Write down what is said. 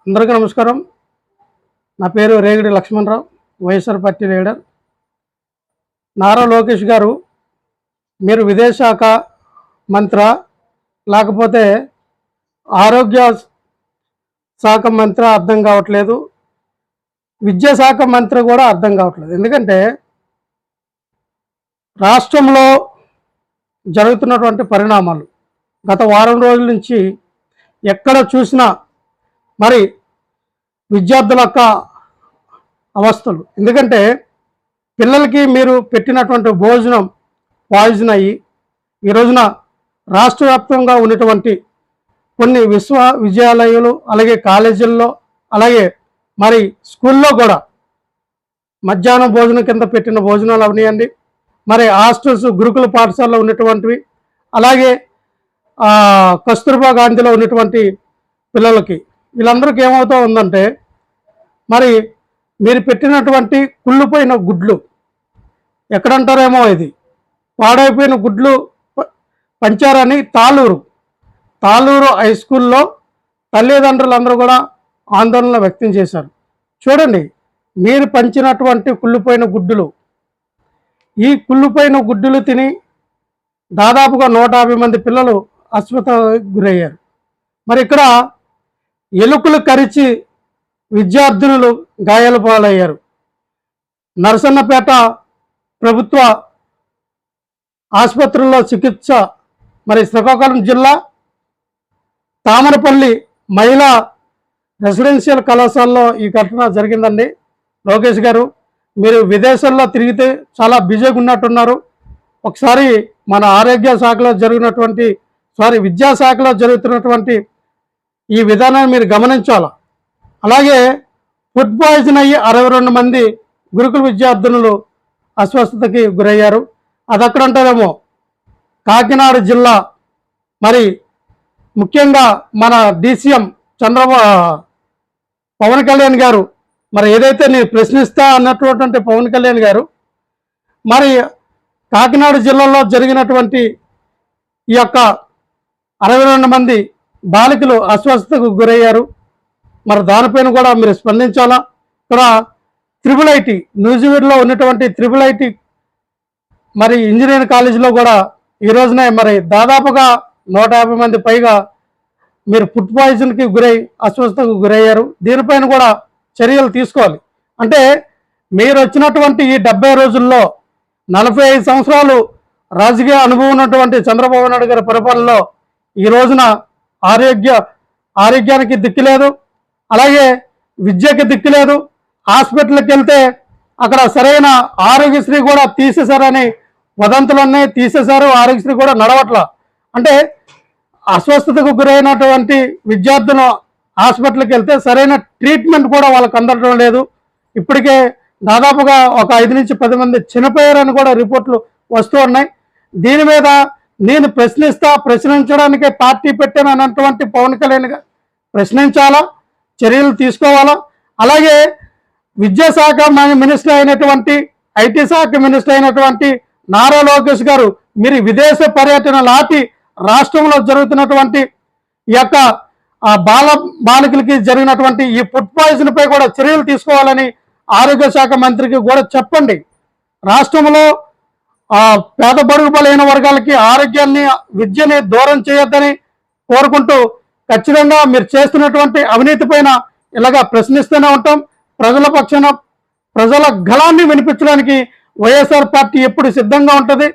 అందరికీ నమస్కారం. నా పేరు రేగిడి లక్ష్మణరావు, వైఎస్ఆర్ పార్టీ లీడర్. నారా లోకేష్ గారు, మీరు విదేశాఖ మంత్రి లేకపోతే ఆరోగ్య శాఖ మంత్రి అర్థం కావట్లేదు, విద్యాశాఖ మంత్రి కూడా అర్థం కావట్లేదు. ఎందుకంటే రాష్ట్రంలో జరుగుతున్నటువంటి పరిణామాలు గత వారం రోజుల నుంచి ఎక్కడ చూసినా మరి విద్యార్థుల యొక్క అవస్థలు. ఎందుకంటే పిల్లలకి మీరు పెట్టినటువంటి భోజనం పాయిజన్ అయ్యి ఈ రోజున రాష్ట్ర వ్యాప్తంగా ఉన్నటువంటి కొన్ని విశ్వవిద్యాలయాలు, అలాగే కాలేజీల్లో, అలాగే మరి స్కూల్లో కూడా మధ్యాహ్నం భోజనం కింద పెట్టిన భోజనాలు అవనియండి, మరి హాస్టల్స్ గురుకుల పాఠశాలలో ఉన్నటువంటివి, అలాగే కస్తూర్బా గాంధీలో ఉన్నటువంటి పిల్లలకి, వీళ్ళందరికీ ఏమవుతూ ఉందంటే మరి మీరు పెట్టినటువంటి కుళ్ళిపోయిన గుడ్లు, ఎక్కడంటారేమో ఇది పాడైపోయిన గుడ్లు పంచారని తాళూరు హై స్కూల్లో తల్లిదండ్రులందరూ కూడా ఆందోళన వ్యక్తం చేశారు. చూడండి, మీరు పంచినటువంటి కుళ్ళిపోయిన గుడ్డులు, ఈ కుళ్ళిపోయిన గుడ్డులు తిని దాదాపుగా 150 మంది పిల్లలు అస్వస్థతకు గురయ్యారు. మరి ఇక్కడ ఎలుకలు కరిచి విద్యార్థినులు గాయాల పాలయ్యారు. నరసన్నపేట ప్రభుత్వ ఆసుపత్రుల్లో చికిత్స, మరి శ్రీకాకుళం జిల్లా తామరపల్లి మహిళా రెసిడెన్షియల్ కళాశాలలో ఈ ఘటన జరిగిందండి. లోకేష్ గారు, మీరు విదేశాల్లో తిరిగితే చాలా బిజీగా ఉన్నట్టున్నారు. ఒకసారి మన ఆరోగ్య శాఖలో జరిగినటువంటి విద్యాశాఖలో జరుగుతున్నటువంటి ఈ విధానాన్ని మీరు గమనించాలి. అలాగే ఫుడ్ పాయిజన్ అయ్యి 62 మంది గురుకుల విద్యార్థినులు అస్వస్థతకి గురయ్యారు. అది అక్కడంటారేమో కాకినాడ జిల్లా. మరి ముఖ్యంగా మన DCM పవన్ కళ్యాణ్ గారు, మరి ఏదైతే నేను ప్రశ్నిస్తా అన్నటువంటి పవన్ కళ్యాణ్ గారు, మరి కాకినాడ జిల్లాలో జరిగినటువంటి ఈ యొక్క 62 మంది బాలికలు అస్వస్థతకు గురయ్యారు. మరి దానిపైన కూడా మీరు స్పందించాలా. ఇక్కడ IIIT న్యూజివీడ్లో ఉన్నటువంటి IIIT మరి ఇంజనీరింగ్ కాలేజీలో కూడా ఈ రోజునే మరి దాదాపుగా 150 మంది పైగా మీరు ఫుడ్ పాయిజన్కి గురై అస్వస్థతకు గురయ్యారు. దీనిపైన కూడా చర్యలు తీసుకోవాలి. అంటే మీరు వచ్చినటువంటి ఈ 70 రోజుల్లో 45 సంవత్సరాలు రాజకీయ అనుభవం ఉన్నటువంటి చంద్రబాబు నాయుడు గారి పరిపాలనలో ఈ రోజున ఆరోగ్యానికి దిక్కులేదు, అలాగే విద్యకి దిక్కులేదు. హాస్పిటల్కి వెళ్తే అక్కడ సరైన ఆరోగ్యశ్రీ కూడా తీసేశారని వదంతులన్నీ తీసేశారు. ఆరోగ్యశ్రీ కూడా నడవట్ల. అంటే అస్వస్థతకు గురైనటువంటి విద్యార్థులు హాస్పిటల్కి వెళ్తే సరైన ట్రీట్మెంట్ కూడా వాళ్ళకి అందడం లేదు. ఇప్పటికే దాదాపుగా ఒక 5 నుంచి 10 మంది చనిపోయారని కూడా రిపోర్ట్లు వస్తూ ఉన్నాయి. దీని మీద నేను ప్రశ్నించడానికే పార్టీ పెట్టాను అన్నటువంటి పవన్ కళ్యాణ్ గారు ప్రశ్నించాలా, చర్యలు తీసుకోవాలా. అలాగే విద్యాశాఖ మినిస్టర్ అయినటువంటి, IT శాఖ మినిస్టర్ అయినటువంటి నారా లోకేష్ గారు, మీరు విదేశ పర్యటన లాపి రాష్ట్రంలో జరుగుతున్నటువంటి ఈ యొక్క బాలికలకి జరిగినటువంటి ఈ ఫుడ్ పాయిజన్ పై కూడా చర్యలు తీసుకోవాలని ఆరోగ్య శాఖ మంత్రికి కూడా చెప్పండి. రాష్ట్రంలో పేద బడుగు బలైన వర్గాలకి ఆరోగ్యాన్ని, విద్యని దూరం చేయొద్దని కోరుకుంటూ ఖచ్చితంగా మీరు చేస్తున్నటువంటి అవినీతి పైన ఇలాగా ప్రశ్నిస్తూనే ఉంటాం. ప్రజల గళాన్ని వినిపించడానికి వైఎస్ఆర్ పార్టీ ఎప్పుడు సిద్ధంగా ఉంటుంది.